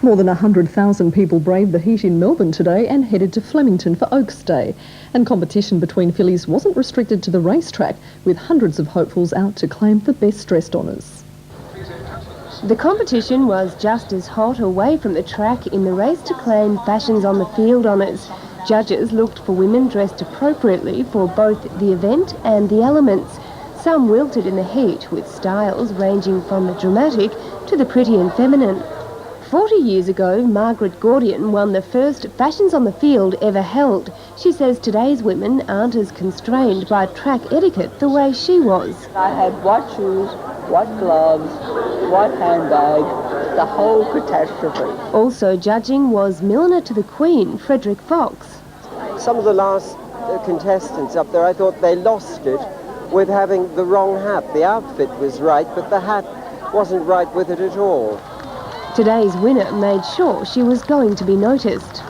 More than 100,000 people braved the heat in Melbourne today and headed to Flemington for Oaks Day. And competition between fillies wasn't restricted to the racetrack, with hundreds of hopefuls out to claim the Best Dressed honours. The competition was just as hot away from the track in the race to claim Fashions on the Field honours. Judges looked for women dressed appropriately for both the event and the elements. Some wilted in the heat, with styles ranging from the dramatic to the pretty and feminine. 40 years ago, Margaret Gordian won the first Fashions on the Field ever held. She says today's women aren't as constrained by track etiquette the way she was. I had white shoes, white gloves, white handbag, the whole catastrophe. Also judging was milliner to the Queen, Frederick Fox. Some of the last contestants up there, I thought they lost it with having the wrong hat. The outfit was right, but the hat wasn't right with it at all. Today's winner made sure she was going to be noticed.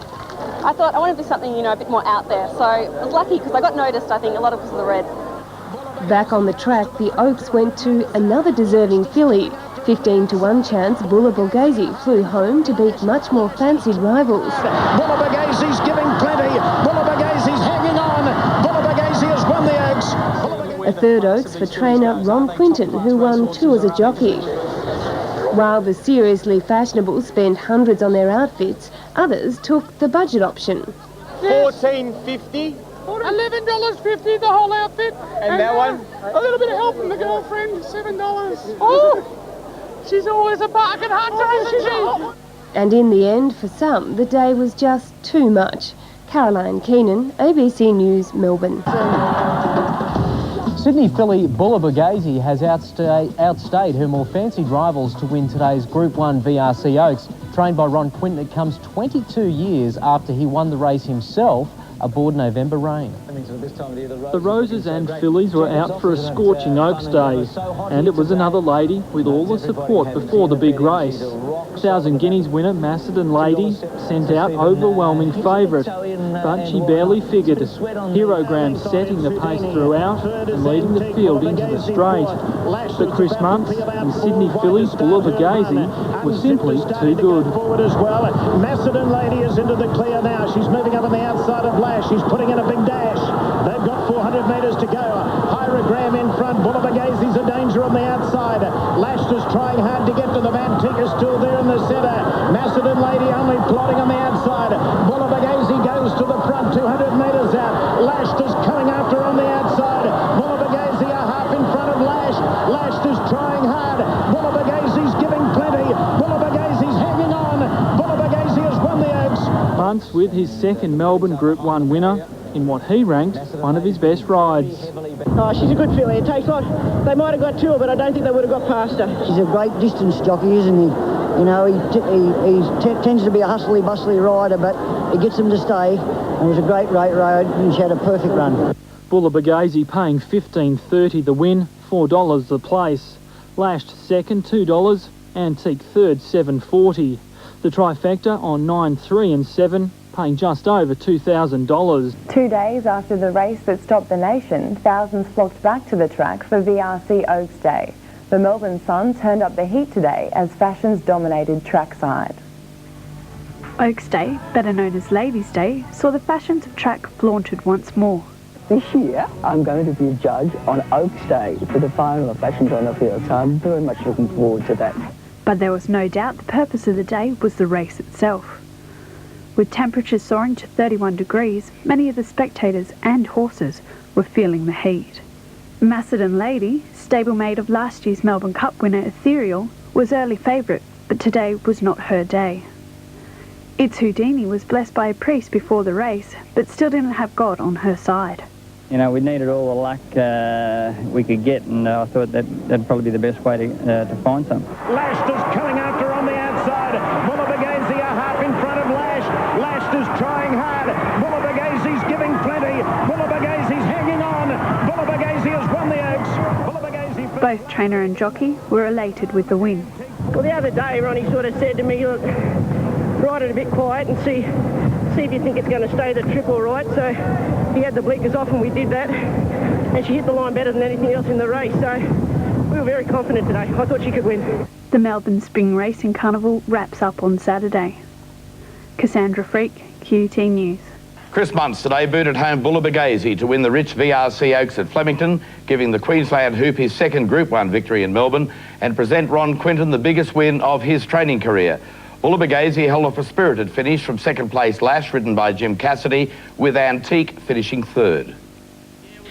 I thought I wanted to do something, a bit more out there. So I was lucky because I got noticed, I think, a lot of because of the red. Back on the track, the Oaks went to another deserving filly. 15-1 chance Bulla flew home to beat much more fancied rivals. Bulla giving plenty. Bulla hanging on. Bulla has won the Oaks. A third Oaks for trainer Ron Quinton, who won 2 as a jockey. While the seriously fashionable spent hundreds on their outfits, others took the budget option. $14.50. $11.50 the whole outfit. And that one? A little bit of help from the girlfriend, $7. Oh, she's always a bargain hunter, isn't she? And in the end, for some, the day was just too much. Caroline Keenan, ABC News, Melbourne. Sydney filly Bulla has outstayed her more fancied rivals to win today's Group 1 VRC Oaks. Trained by Ron Quinton, it comes 22 years after he won the race himself aboard November Rain. The Roses and fillies were out for a scorching Oaks Day, and it was another lady with all the support before the big race. 1,000 Guineas winner Macedon Lady sent out overwhelming favourite, but she barely figured. Herogram setting the pace throughout and leading the field into the straight. But Chris Monks and Sydney filly Bulla was simply too good. Forward as well. Macedon Lady is into the clear now. She's moving up on the outside of Lash. She's putting in a big dash. They've got 400 metres to go. Hyrogram in front. Bulla Bagaze's a danger on the outside. Lash is trying hard to get to them. Antiqua's still there in the centre. Macedon Lady only plodding on the outside. Bulla Bagaze goes to the front, 200 metres out. Lash is coming after on the outside. Bulla Bagaze a half in front of Lash. Lash is trying hard. Bulla Bagaze's giving plenty. Bulla Bagaze's hanging on. Bulla Bagaze has won the Oaks. Months with his second Melbourne Group 1 winner in what he ranked one of his best rides. Oh, she's a good filly. It takes on. They might have got to her, but I don't think they would have got past her. She's a great distance jockey, isn't he? He tends to be a hustly, bustly rider, but he gets them to stay. It was a great road, and she had a perfect run. Bulla Bagaze paying $15.30 the win, $4 the place. Lashed second, $2. Antique third, $7.40. The trifecta on 9, 3 and 7, paying just over $2,000. 2 days after the race that stopped the nation, thousands flocked back to the track for VRC Oaks Day. The Melbourne Sun turned up the heat today as Fashions dominated trackside. Oaks Day, better known as Ladies' Day, saw the fashions of track flaunted once more. This year, I'm going to be a judge on Oaks Day for the final of Fashions on the Field, so I'm very much looking forward to that. But there was no doubt the purpose of the day was the race itself. With temperatures soaring to 31 degrees, many of the spectators and horses were feeling the heat. Macedon Lady, stablemate of last year's Melbourne Cup winner Ethereal, was early favourite, but today was not her day. It's Houdini was blessed by a priest before the race, but still didn't have God on her side. We needed all the luck we could get, and I thought that'd probably be the best way to find some. Lashed is coming after on the outside. Bulla Bagaze a half in front of Lash. Lashed is trying hard. Bulla Bagaze's giving plenty. Bulla Bagaze's hanging on. Bulla Bagaze has won the Oaks. Bulla Bagaze... Both trainer and jockey were elated with the win. Well, the other day, Ronnie sort of said to me, look, ride it a bit quiet and see if you think it's going to stay the trip all right. So he had the blinkers off and we did that. And she hit the line better than anything else in the race. So we were very confident today. I thought she could win. The Melbourne Spring Racing Carnival wraps up on Saturday. Cassandra Freak, QT News. Chris Muntz today booted home Bulla to win the rich VRC Oaks at Flemington, giving the Queensland Hoop his second Group 1 victory in Melbourne, and present Ron Quinton the biggest win of his training career. Bulla held off a spirited finish from second place Lash, ridden by Jim Cassidy, with Antique finishing third.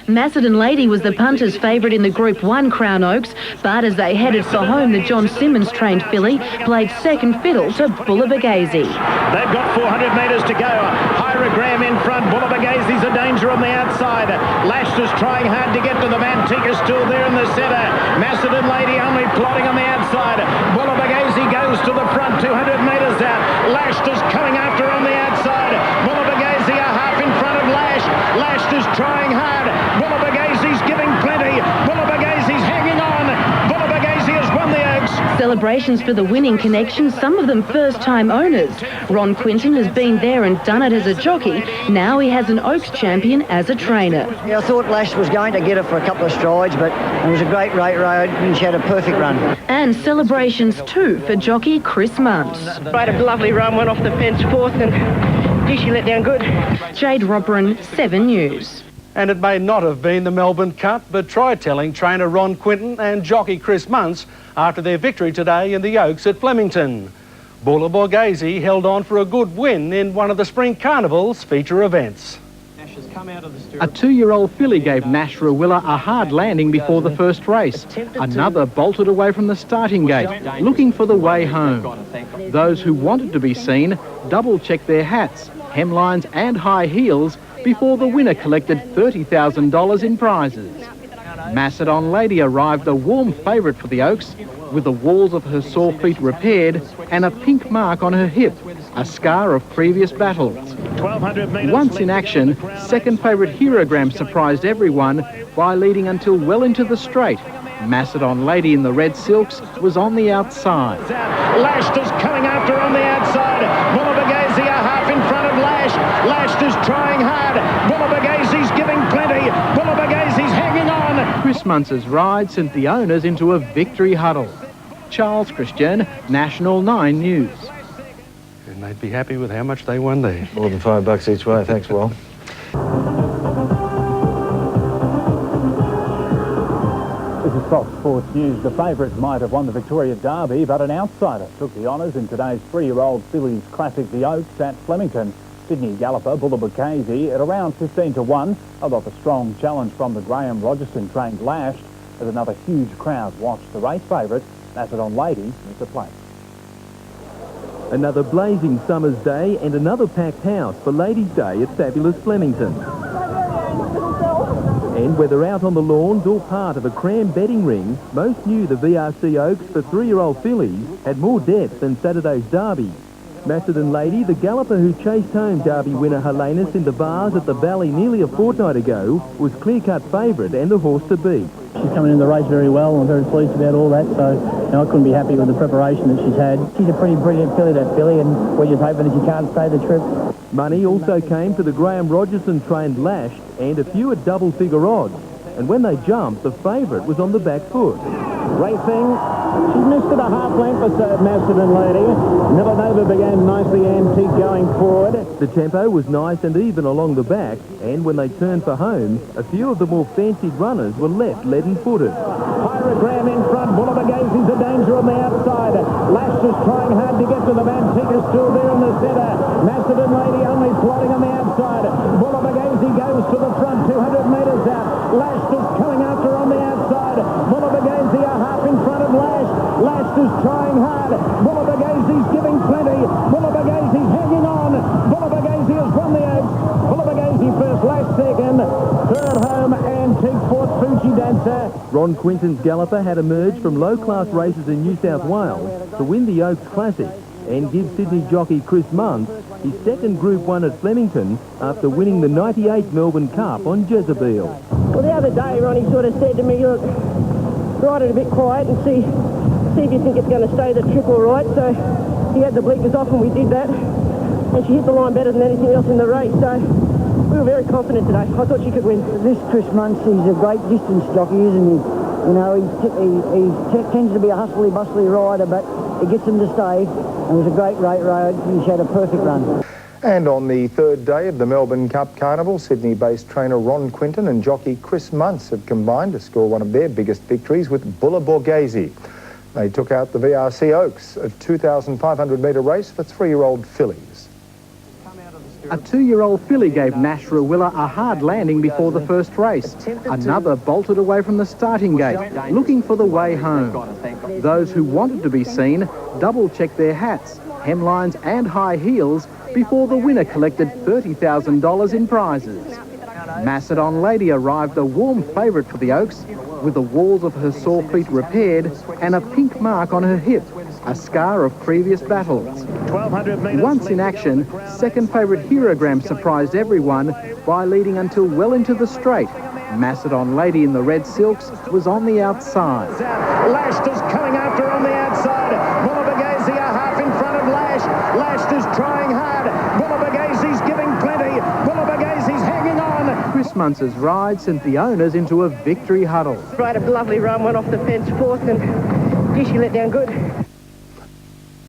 Macedon Lady was the punter's favourite in the Group 1 Crown Oaks, but as they headed for home, the John Simmons-trained filly played second fiddle to Bulla. They've got 400 metres to go. Hyrogram in front. Bulla Bagaze's a danger on the outside. Lash is trying hard to get to them. Antique is still there in the centre. Macedon Lady only plodding on the outside. Bulla Bagaze goes to the front, 200 metres out. Lash is coming after on the outside. Bulla Bagaze a half in front of Lash. Lash is trying hard. Bulla Bagaze's giving plenty. Bulla Bagaze's hanging on. Bulla Bagaze has won the Oaks. Celebrations for the winning connection, some of them first-time owners. Ron Quinton has been there and done it as a jockey. Now he has an Oaks champion as a trainer. Yeah, I thought Lash was going to get it for a couple of strides, but it was a great road and she had a perfect run. And celebrations too for jockey Chris Muntz. I had a lovely run, went off the fence fourth, and she let down good. Jade Robberin, 7 News. And it may not have been the Melbourne Cup, but try telling trainer Ron Quinton and jockey Chris Muntz after their victory today in the Oaks at Flemington. Bulla Borghese held on for a good win in one of the Spring Carnival's feature events. A 2-year-old filly gave Nash Rawilla a hard landing before the first race. Another bolted away from the starting gate, looking for the way home. Those who wanted to be seen double-checked their hats, hemlines and high heels before the winner collected $30,000 in prizes. Macedon Lady arrived a warm favourite for the Oaks, with the walls of her sore feet repaired and a pink mark on her hip, a scar of previous battles. 1,200 metres. Once in action, second favourite Herogram surprised everyone by leading until well into the straight. Macedon Lady in the red silks was on the outside. Lashed is coming after on the outside. Bulla Bagaze a half in front of Lash. Lashed is trying hard. Bulla Bagaze's giving plenty. Bulla Bagaze's hanging on. Chris Muntz's ride sent the owners into a victory huddle. Charles Christian, National 9 News. And they'd be happy with how much they won there. More than $5 each way, thanks, Will. This is Fox Sports News. The favourite might have won the Victoria Derby, but an outsider took the honours in today's 3-year-old fillies classic, the Oaks at Flemington. Sydney galloper Bulla Bagaze at around 15-1 held off a strong challenge from the Graham Rogerson trained Lash as another huge crowd watched the race favourite, Macedon Lady, miss a place. Another blazing summer's day and another packed house for Ladies' Day at fabulous Flemington. And whether out on the lawns or part of a cram betting ring, most knew the VRC Oaks for 3-year-old fillies had more depth than Saturday's Derby. Macedon Lady, the galloper who chased home Derby winner Helenus in the bars at the Valley nearly a fortnight ago, was clear-cut favourite and the horse to beat. She's coming in the race very well. I'm very pleased about all that, so I couldn't be happy with the preparation that she's had. She's a pretty brilliant filly, that filly, and we're just hoping that she can't stay the trip. Money also came to the Graham Rogerson trained Lash and a few at double-figure odds. And when they jumped, the favourite was on the back foot. Racing, she missed it a half length for Macedon Lady. Villanova began nicely, Antique going forward. The tempo was nice and even along the back, and when they turned for home, a few of the more fancied runners were left leaden-footed. Hyrogram in front. Bulla Bagaze's a danger on the outside. Lash is trying hard to get to them. Antique is still there in the centre. Macedon Lady only plodding on the outside. Bulla Bagaze goes to the front, 200 metres out. Lash is coming after on the outside. Bulla Bagaze a half in front of Lash. Lash is trying hard. Bulla Bagaze's giving plenty. Bulla Bagaze's hanging on. Bulla Bagaze has won the Oaks. Bulla Bagaze first, Lash second. Third home, Antique fourth, Fuji Dancer. Ron Quinton's galloper had emerged from low-class races in New South Wales to win the Oaks Classic and give Sydney jockey Chris Muntz his second Group 1 at Flemington after winning the '98 Melbourne Cup on Jezebel. Well, the other day, Ronnie sort of said to me, look, ride it a bit quiet and see if you think it's going to stay the trip all right. So he had the blinkers off and we did that. And she hit the line better than anything else in the race. So we were very confident today. I thought she could win. This Chris Muntz, he's a great distance jockey, isn't he? You know, he tends to be a hustly, bustly rider, but it gets him to stay. It was a great road, and she had a perfect run. And on the third day of the Melbourne Cup Carnival, Sydney-based trainer Ron Quinton and jockey Chris Muntz have combined to score one of their biggest victories with Bulla Borghese. They took out the VRC Oaks, a 2,500-metre race for 3-year-old fillies. A 2-year-old filly gave Nash Rawiller a hard landing before the first race. Another bolted away from the starting gate, looking for the way home. Those who wanted to be seen double-checked their hats, hemlines and high heels before the winner collected $30,000 in prizes. Macedon Lady arrived a warm favourite for the Oaks, with the walls of her sore feet repaired and a pink mark on her hip, a scar of previous battles. 1,200 metres. Once in action, second favourite Herogram surprised everyone by leading until well into the straight. Macedon Lady in the red silks was on the outside. Lashed is coming after on the outside. Bulla Borghese a half in front of Lash. Lashed is trying hard. Bulla Borghese's giving plenty. Bulla Borghese's hanging on. Chris Muntz's ride sent the owners into a victory huddle. Right, a lovely run, went off the fence fourth, and she let down good.